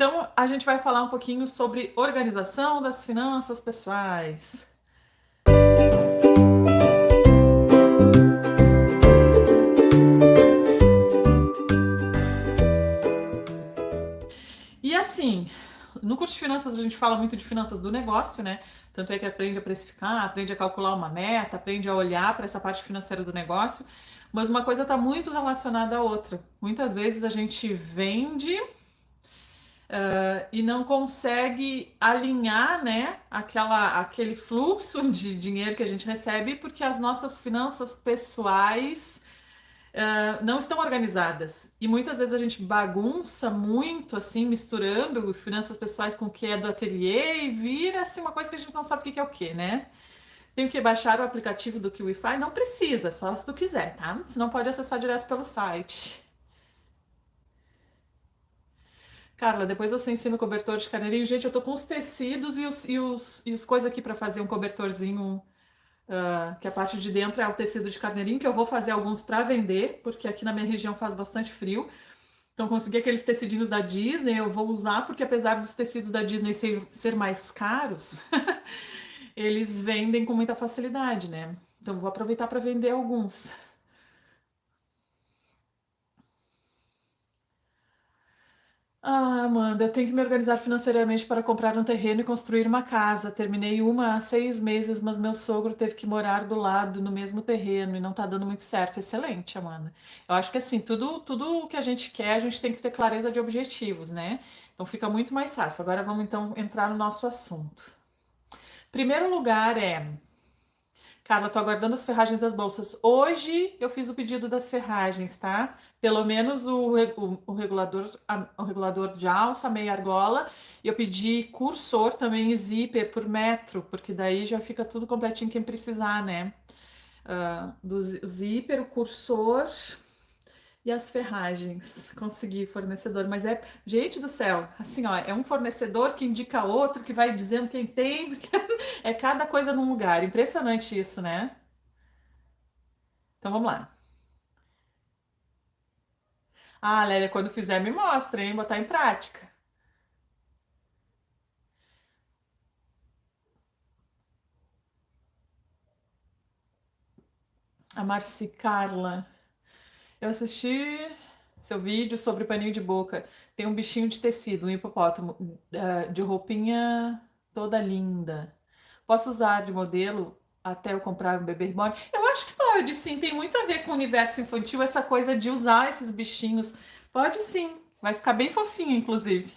Então, a gente vai falar um pouquinho sobre organização das finanças pessoais. E assim, no curso de finanças a gente fala muito de finanças do negócio, né? Tanto é que aprende a precificar, aprende a calcular uma meta, aprende a olhar para essa parte financeira do negócio, mas uma coisa está muito relacionada à outra. Muitas vezes a gente vende e não consegue alinhar, né, aquele fluxo de dinheiro que a gente recebe porque as nossas finanças pessoais não estão organizadas. E muitas vezes a gente bagunça muito, assim, misturando finanças pessoais com o que é do ateliê e vira assim uma coisa que a gente não sabe o que é o que, né? Tem que baixar o aplicativo do Kiwify? Não precisa, só se tu quiser, tá? Senão pode acessar direto pelo site. Carla, depois você ensina o cobertor de carneirinho. Gente, eu tô com os tecidos e os coisas aqui para fazer um cobertorzinho, que a parte de dentro é o tecido de carneirinho, que eu vou fazer alguns para vender, porque aqui na minha região faz bastante frio. Então, consegui aqueles tecidinhos da Disney, eu vou usar, porque apesar dos tecidos da Disney ser mais caros, eles vendem com muita facilidade, né? Então, vou aproveitar para vender alguns. Ah, Amanda, eu tenho que me organizar financeiramente para comprar um terreno e construir uma casa. Terminei uma há 6 meses, mas meu sogro teve que morar do lado, no mesmo terreno, e não tá dando muito certo. Excelente, Amanda. Eu acho que assim, tudo o que a gente quer, a gente tem que ter clareza de objetivos, né? Então fica muito mais fácil. Agora vamos então entrar no nosso assunto. Primeiro lugar é, Carla, tô aguardando as ferragens das bolsas. Hoje eu fiz o pedido das ferragens, tá? Pelo menos o regulador de alça, meia argola. E eu pedi cursor também e zíper por metro, porque daí já fica tudo completinho quem precisar, né? Do zíper, o cursor e as ferragens. Consegui fornecedor, mas é, gente do céu, assim, ó, é um fornecedor que indica outro, que vai dizendo quem tem, porque é cada coisa num lugar. Impressionante isso, né? Então vamos lá. Ah, Lélia, quando fizer, me mostra, hein? Botar em prática. A Marci Carla. Eu assisti seu vídeo sobre paninho de boca. Tem um bichinho de tecido, um hipopótamo, de roupinha toda linda. Posso usar de modelo até eu comprar um bebê reborn? Eu acho que pode, sim. Tem muito a ver com o universo infantil, essa coisa de usar esses bichinhos. Pode sim. Vai ficar bem fofinho, inclusive.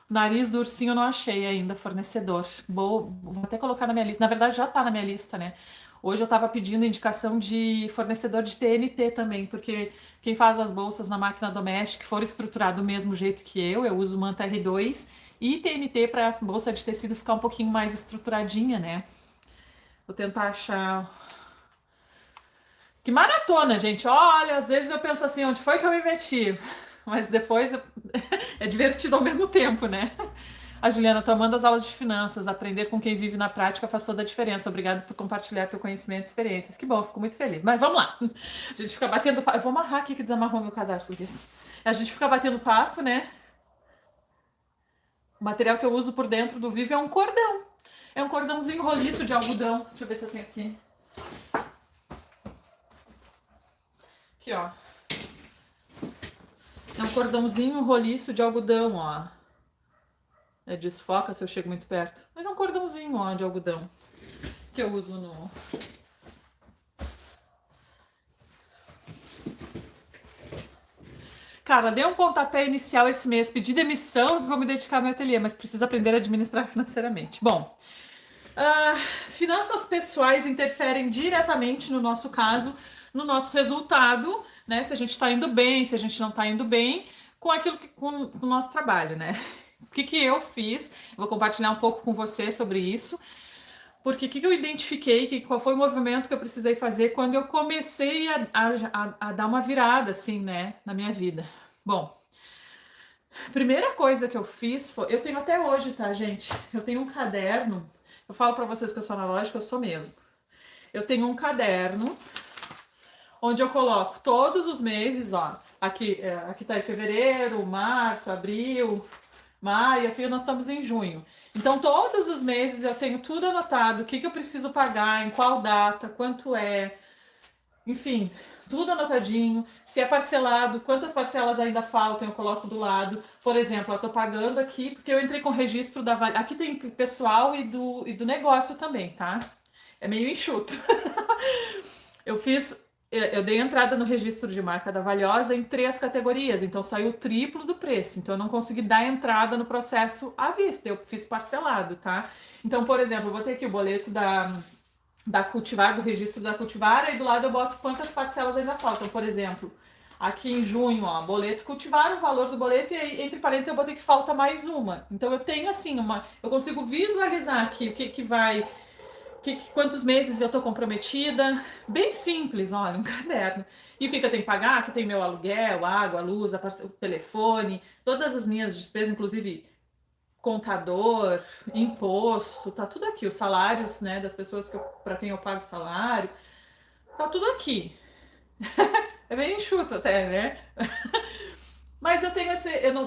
O nariz do ursinho eu não achei ainda, fornecedor. Vou até colocar na minha lista. Na verdade, já tá na minha lista, né? Hoje eu tava pedindo indicação de fornecedor de TNT também, porque quem faz as bolsas na máquina doméstica, que for estruturado do mesmo jeito que eu uso Manta R2 e TNT para bolsa de tecido ficar um pouquinho mais estruturadinha, né? Vou tentar achar. Que maratona, gente! Olha, às vezes eu penso assim, onde foi que eu me meti? Mas depois é divertido ao mesmo tempo, né? A Juliana, tomando as aulas de finanças, aprender com quem vive na prática faz toda a diferença. Obrigada por compartilhar teu conhecimento e experiências. Que bom, fico muito feliz. Mas vamos lá. A gente fica batendo papo. Eu vou amarrar aqui que desamarrou meu cadarço disso. A gente fica batendo papo, né? O material que eu uso por dentro do Vivo é um cordão. É um cordãozinho roliço de algodão. Deixa eu ver se eu tenho aqui. Aqui, ó. É um cordãozinho roliço de algodão, ó. Desfoca se eu chego muito perto. Mas é um cordãozinho, ó, de algodão. Que eu uso no... Cara, dei um pontapé inicial esse mês, pedi demissão, vou me dedicar ao meu ateliê, mas preciso aprender a administrar financeiramente. Bom, finanças pessoais interferem diretamente, no nosso caso, no nosso resultado, né? Se a gente está indo bem, se a gente não está indo bem, com o nosso trabalho, né? O que eu fiz? Vou compartilhar um pouco com você sobre isso. Porque o que eu identifiquei, qual foi o movimento que eu precisei fazer quando eu comecei a dar uma virada, assim, né, na minha vida. Bom, a primeira coisa que eu fiz foi... Eu tenho até hoje, tá, gente? Eu tenho um caderno. Eu falo pra vocês que eu sou analógica, eu sou mesmo. Eu tenho um caderno onde eu coloco todos os meses, ó. aqui tá em fevereiro, março, abril, maio, aqui nós estamos em junho. Então, todos os meses eu tenho tudo anotado, o que eu preciso pagar, em qual data, quanto é, enfim, tudo anotadinho. Se é parcelado, quantas parcelas ainda faltam, eu coloco do lado. Por exemplo, eu tô pagando aqui porque eu entrei com o registro da Vale. Aqui tem pessoal e do negócio também, tá? É meio enxuto. Eu fiz. Eu dei entrada no registro de marca da Valiosa em 3 categorias, então saiu o triplo do preço. Então eu não consegui dar entrada no processo à vista, eu fiz parcelado, tá? Então, por exemplo, eu botei aqui o boleto da Cultivar, do registro da Cultivar, aí do lado eu boto quantas parcelas ainda faltam. Por exemplo, aqui em junho, ó, boleto Cultivar, o valor do boleto, e aí, entre parênteses, eu botei que falta mais uma. Então eu tenho assim, eu consigo visualizar aqui o que vai. Quantos meses eu tô comprometida? Bem simples, olha, um caderno. E o que eu tenho que pagar? Aqui tem meu aluguel, água, luz, o telefone, todas as minhas despesas, inclusive contador, imposto, tá tudo aqui. Os salários, né, das pessoas para quem eu pago salário, tá tudo aqui. É bem enxuto até, né? Mas eu tenho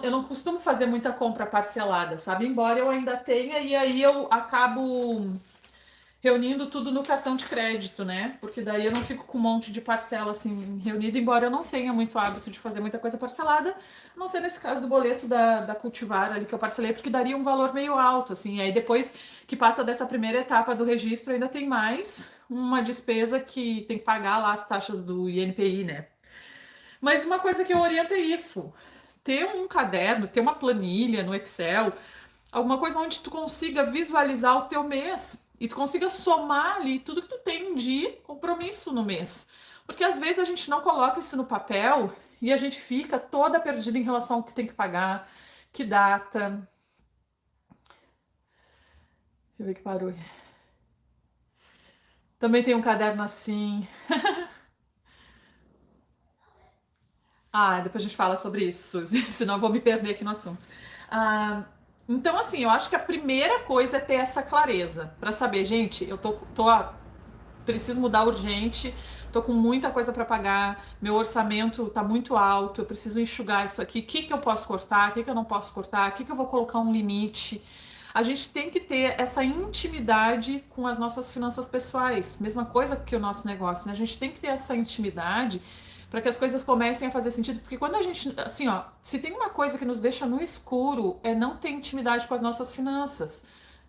eu não costumo fazer muita compra parcelada, sabe? Embora eu ainda tenha, e aí eu acabo reunindo tudo no cartão de crédito, né? Porque daí eu não fico com um monte de parcela assim reunida, embora eu não tenha muito hábito de fazer muita coisa parcelada, a não ser nesse caso do boleto da Cultivar ali que eu parcelei, porque daria um valor meio alto, assim. E aí depois que passa dessa primeira etapa do registro, ainda tem mais uma despesa que tem que pagar lá as taxas do INPI, né? Mas uma coisa que eu oriento é isso. Ter um caderno, ter uma planilha no Excel, alguma coisa onde tu consiga visualizar o teu mês e tu consiga somar ali tudo que tu tem de compromisso no mês. Porque às vezes a gente não coloca isso no papel e a gente fica toda perdida em relação ao que tem que pagar, que data. Deixa eu ver que parou. Também tem um caderno assim. Ah, depois a gente fala sobre isso, senão eu vou me perder aqui no assunto. Ah, então, assim, eu acho que a primeira coisa é ter essa clareza para saber, gente, eu preciso mudar urgente, tô com muita coisa para pagar, meu orçamento tá muito alto, eu preciso enxugar isso aqui, o que que eu posso cortar, o que que eu não posso cortar, o que que eu vou colocar um limite. A gente tem que ter essa intimidade com as nossas finanças pessoais, mesma coisa que o nosso negócio, né? A gente tem que ter essa intimidade para que as coisas comecem a fazer sentido, porque quando a gente, assim, ó, se tem uma coisa que nos deixa no escuro, é não ter intimidade com as nossas finanças,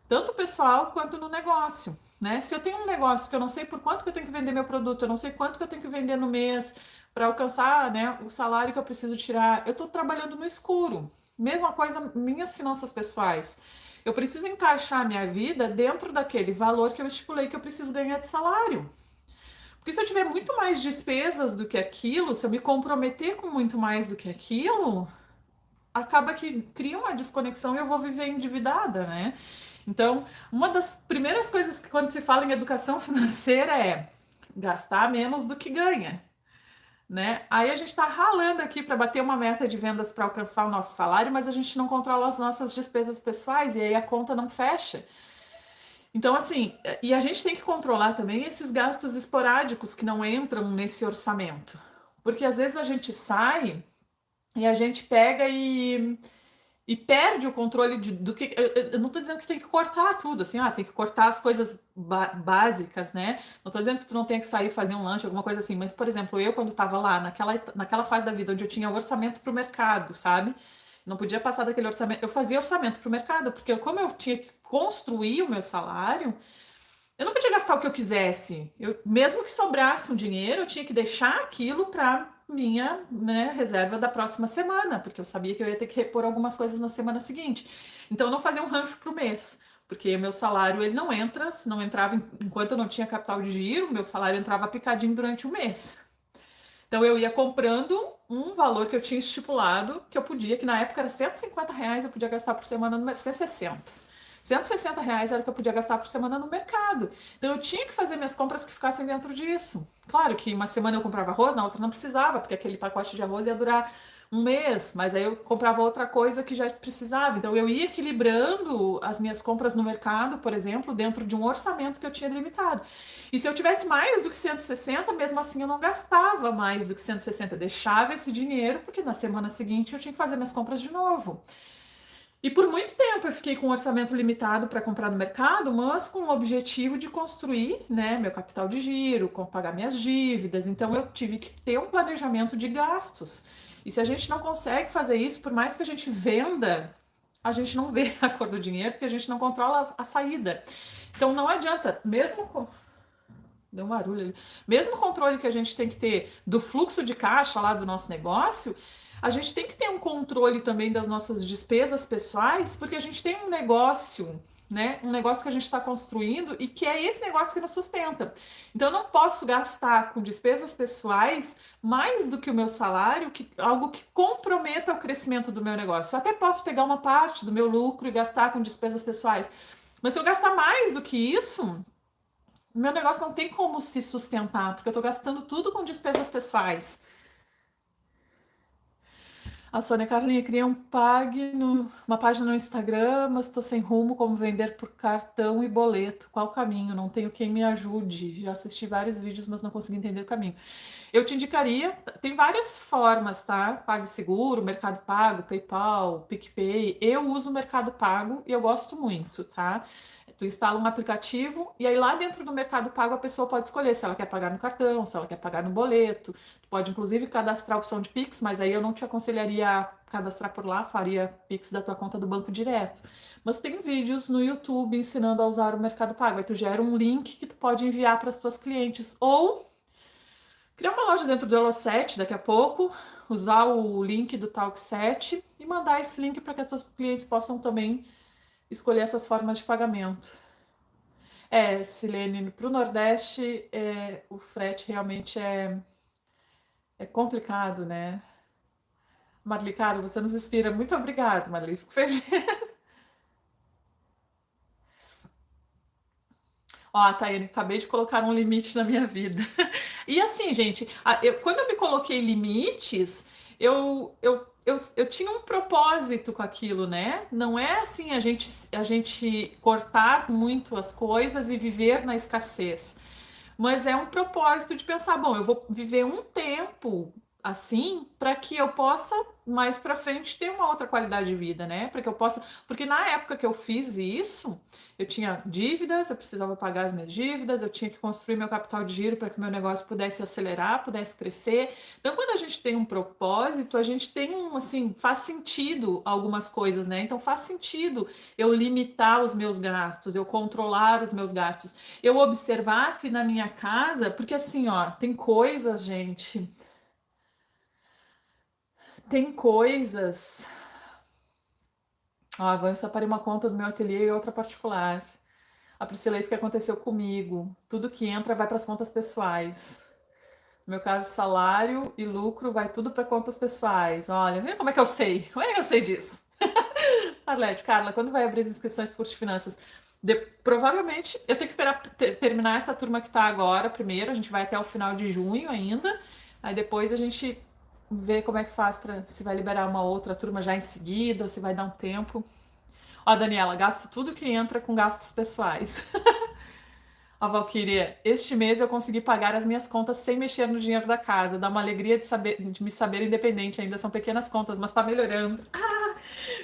tanto pessoal quanto no negócio, né? Se eu tenho um negócio que eu não sei por quanto que eu tenho que vender meu produto, eu não sei quanto que eu tenho que vender no mês para alcançar, né, o salário que eu preciso tirar, eu estou trabalhando no escuro. Mesma coisa, minhas finanças pessoais. Eu preciso encaixar minha vida dentro daquele valor que eu estipulei que eu preciso ganhar de salário. Porque se eu tiver muito mais despesas do que aquilo, se eu me comprometer com muito mais do que aquilo, acaba que cria uma desconexão e eu vou viver endividada, né? Então, uma das primeiras coisas que quando se fala em educação financeira é gastar menos do que ganha, né? Aí a gente está ralando aqui para bater uma meta de vendas para alcançar o nosso salário, mas a gente não controla as nossas despesas pessoais e aí a conta não fecha. Então, assim, e a gente tem que controlar também esses gastos esporádicos que não entram nesse orçamento. Porque às vezes a gente sai e a gente pega e perde o controle do que. Eu não tô dizendo que tem que cortar tudo, assim, tem que cortar as coisas básicas, né? Não tô dizendo que tu não tem que sair fazer um lanche, alguma coisa assim, mas, por exemplo, eu quando tava lá, naquela fase da vida onde eu tinha orçamento pro mercado, sabe? Não podia passar daquele orçamento. Eu fazia orçamento pro mercado, porque como eu tinha que construir o meu salário, eu não podia gastar o que eu quisesse. Mesmo que sobrasse um dinheiro, eu tinha que deixar aquilo para minha, né, reserva da próxima semana, porque eu sabia que eu ia ter que repor algumas coisas na semana seguinte. Então eu não fazia um rancho pro mês, porque o meu salário ele não entra, se não entrava enquanto eu não tinha capital de giro, meu salário entrava picadinho durante o mês. Então eu ia comprando um valor que eu tinha estipulado, que eu podia, que na época era R$ 150, eu podia gastar por semana no mercado, 160. R$ 160 era o que eu podia gastar por semana no mercado. Então eu tinha que fazer minhas compras que ficassem dentro disso. Claro que uma semana eu comprava arroz, na outra não precisava, porque aquele pacote de arroz ia durar um mês, mas aí eu comprava outra coisa que já precisava. Então eu ia equilibrando as minhas compras no mercado, por exemplo, dentro de um orçamento que eu tinha limitado. E se eu tivesse mais do que 160, mesmo assim eu não gastava mais do que 160, deixava esse dinheiro, porque na semana seguinte eu tinha que fazer minhas compras de novo. E por muito tempo eu fiquei com um orçamento limitado para comprar no mercado, mas com o objetivo de construir, né, meu capital de giro, pagar minhas dívidas. Então eu tive que ter um planejamento de gastos. E se a gente não consegue fazer isso, por mais que a gente venda, a gente não vê a cor do dinheiro, porque a gente não controla a saída. Então não adianta, mesmo com. Deu um barulho ali. Mesmo o controle que a gente tem que ter do fluxo de caixa lá do nosso negócio, a gente tem que ter um controle também das nossas despesas pessoais, porque a gente tem um negócio, né? Um negócio que a gente está construindo e que é esse negócio que nos sustenta. Então, eu não posso gastar com despesas pessoais mais do que o meu salário, algo que comprometa o crescimento do meu negócio. Eu até posso pegar uma parte do meu lucro e gastar com despesas pessoais. Mas se eu gastar mais do que isso, o meu negócio não tem como se sustentar, porque eu estou gastando tudo com despesas pessoais. A Sônia Carlinha cria uma página no Instagram, mas estou sem rumo como vender por cartão e boleto. Qual o caminho? Não tenho quem me ajude. Já assisti vários vídeos, mas não consegui entender o caminho. Eu te indicaria, tem várias formas, tá? PagSeguro, Mercado Pago, PayPal, PicPay. Eu uso o Mercado Pago e eu gosto muito, tá? Tu instala um aplicativo e aí lá dentro do Mercado Pago a pessoa pode escolher se ela quer pagar no cartão, se ela quer pagar no boleto. Tu pode inclusive cadastrar a opção de Pix, mas aí eu não te aconselharia a cadastrar por lá, faria Pix da tua conta do banco direto. Mas tem vídeos no YouTube ensinando a usar o Mercado Pago. Aí tu gera um link que tu pode enviar para as tuas clientes ou criar uma loja dentro do Elo7 daqui a pouco, usar o link do Talk7 e mandar esse link para que as tuas clientes possam também escolher essas formas de pagamento. Silene, para o Nordeste o frete realmente é complicado, né? Marli, cara, você nos inspira. Muito obrigada, Marli. Fico feliz. Ó, Tayane, acabei de colocar um limite na minha vida. E assim, gente, quando eu me coloquei limites, eu tinha um propósito com aquilo, né? Não é assim a gente cortar muito as coisas e viver na escassez. Mas é um propósito de pensar, bom, eu vou viver um tempo assim para que eu possa mais para frente ter uma outra qualidade de vida, né? Para que eu possa, porque na época que eu fiz isso, eu tinha dívidas, eu precisava pagar as minhas dívidas, eu tinha que construir meu capital de giro para que meu negócio pudesse acelerar, pudesse crescer. Então, quando a gente tem um propósito, a gente tem assim, faz sentido algumas coisas, né? Então, faz sentido eu limitar os meus gastos, eu controlar os meus gastos, eu observar se na minha casa, porque assim, ó, tem coisas. Ó, vou separar uma conta do meu ateliê e outra particular. A Priscila, é isso que aconteceu comigo. Tudo que entra vai para as contas pessoais. No meu caso, salário e lucro vai tudo para contas pessoais. Olha, vê como é que eu sei? Como é que eu sei disso? Arlete, Carla, quando vai abrir as inscrições para o curso de finanças? Provavelmente eu tenho que esperar terminar essa turma que está agora primeiro. A gente vai até o final de junho ainda. Aí depois a gente vê como é que faz para se vai liberar uma outra turma já em seguida ou se vai dar um tempo. Ó, Daniela, gasto tudo que entra com gastos pessoais. A Valkyria, este mês eu consegui pagar as minhas contas sem mexer no dinheiro da casa. Dá uma alegria de me saber independente. Ainda são pequenas contas, mas tá melhorando.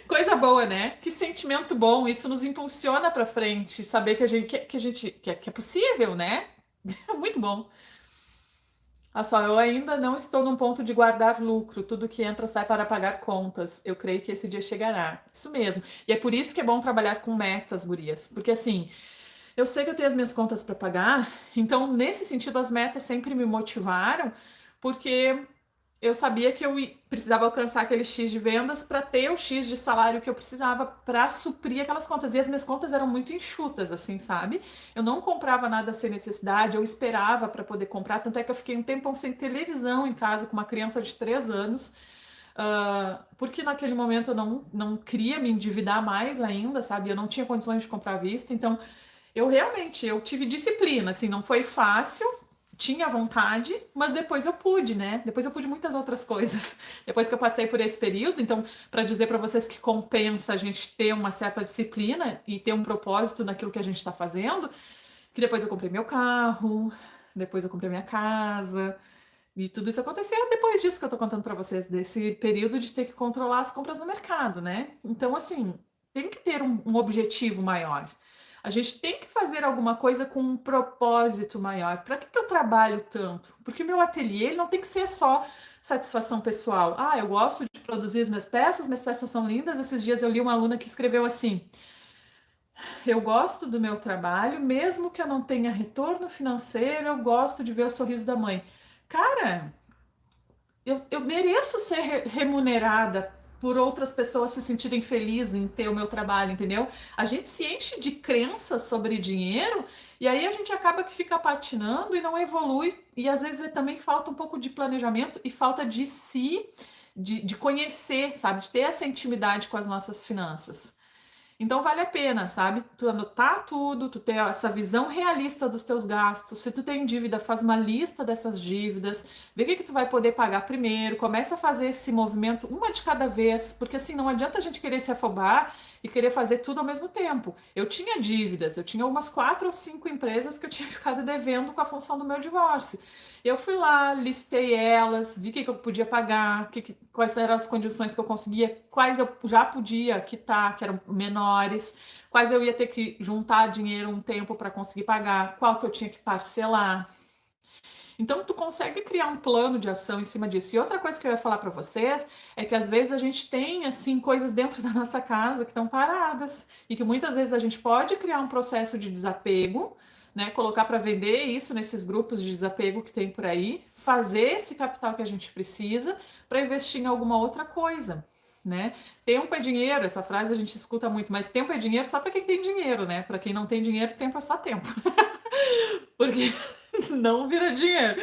Coisa boa, né? Que sentimento bom. Isso nos impulsiona para frente. Saber que é possível, né? Muito bom. Ah, só, eu ainda não estou num ponto de guardar lucro. Tudo que entra sai para pagar contas. Eu creio que esse dia chegará. Isso mesmo. E é por isso que é bom trabalhar com metas, gurias. Porque assim, eu sei que eu tenho as minhas contas para pagar, então nesse sentido as metas sempre me motivaram, porque eu sabia que precisava alcançar aquele X de vendas para ter o X de salário que eu precisava para suprir aquelas contas. E as minhas contas eram muito enxutas, assim, sabe? Eu não comprava nada sem necessidade, eu esperava para poder comprar. Tanto é que eu fiquei um tempão sem televisão em casa com uma criança de 3 anos. Porque naquele momento eu não queria me endividar mais ainda, sabe? Eu não tinha condições de comprar à vista. Então, eu tive disciplina, assim, não foi fácil. tinha vontade, mas depois eu pude, né? Depois eu pude muitas outras coisas. Depois que eu passei por esse período, então, para dizer para vocês que compensa a gente ter uma certa disciplina e ter um propósito naquilo que a gente está fazendo, que depois eu comprei meu carro, depois eu comprei minha casa, e tudo isso aconteceu depois disso que eu tô contando para vocês, desse período de ter que controlar as compras no mercado, né? Então, assim, tem que ter um objetivo maior. A gente tem que fazer alguma coisa com um propósito maior. Para que que eu trabalho tanto? Porque o meu ateliê ele não tem que ser só satisfação pessoal. Ah, eu gosto de produzir as minhas peças são lindas. Esses dias eu li uma aluna que escreveu assim: eu gosto do meu trabalho, mesmo que eu não tenha retorno financeiro, eu gosto de ver o sorriso da mãe. Cara, eu mereço ser remunerada por outras pessoas se sentirem felizes em ter o meu trabalho, entendeu? A gente se enche de crenças sobre dinheiro e aí a gente acaba que fica patinando e não evolui. E às vezes também falta um pouco de planejamento e falta de de conhecer, sabe? De ter essa intimidade com as nossas finanças. Então vale a pena, sabe? Tu anotar tudo, tu ter essa visão realista dos teus gastos. Se tu tem dívida, faz uma lista dessas dívidas, vê o que tu vai poder pagar primeiro, começa a fazer esse movimento uma de cada vez, porque assim não adianta a gente querer se afobar e querer fazer tudo ao mesmo tempo. Eu tinha dívidas, eu tinha umas 4 ou 5 empresas que eu tinha ficado devendo com a função do meu divórcio. Eu fui lá, listei elas, vi o que eu podia pagar, quais eram as condições que eu conseguia, quais eu já podia quitar, que eram menores, quais eu ia ter que juntar dinheiro um tempo para conseguir pagar, qual que eu tinha que parcelar. Então, tu consegue criar um plano de ação em cima disso. E outra coisa que eu ia falar para vocês é que às vezes a gente tem assim coisas dentro da nossa casa que estão paradas e que muitas vezes a gente pode criar um processo de desapego, né, colocar para vender isso nesses grupos de desapego que tem por aí, fazer esse capital que a gente precisa para investir em alguma outra coisa, né? Tempo é dinheiro, essa frase a gente escuta muito, mas tempo é dinheiro só para quem tem dinheiro, né? Para quem não tem dinheiro, tempo é só tempo. Porque não vira dinheiro.